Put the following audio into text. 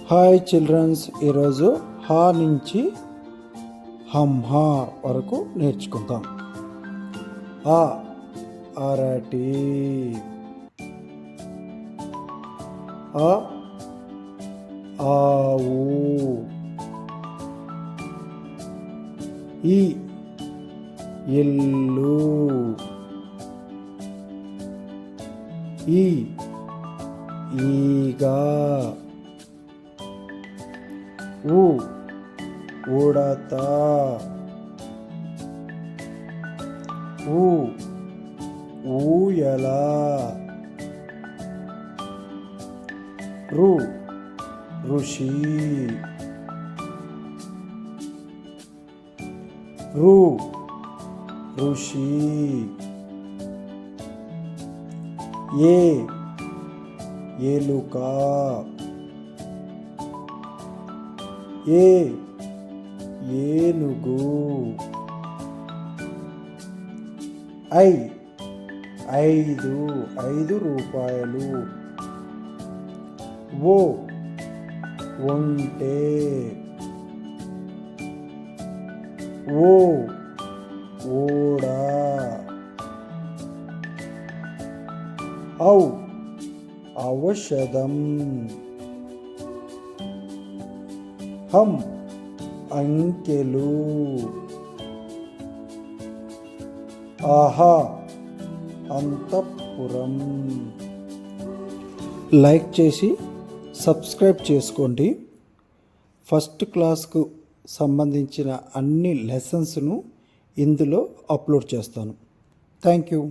Hi children's, ఈరోజు హా నుంచి హా వరకు నేర్చుకుందాం. ఆ అరటి, ఆ ఆవు, ఈ ఇల్లు, ఈ ఈగ, ఉడత, ఊయల, ఋషి, ఋషి, ఎలుక, ఏనుగు, ఐదు రూపాయలు, ఒంటె, ఓడ, ఔషధం, అంకెలు, ఆహా అంతఃపురం. లైక్ చేసి సబ్స్క్రైబ్ చేసుకోండి. ఫస్ట్ క్లాస్కు సంబంధించిన అన్ని లెసన్స్ను ఇందులో అప్లోడ్ చేస్తాను. Thank you.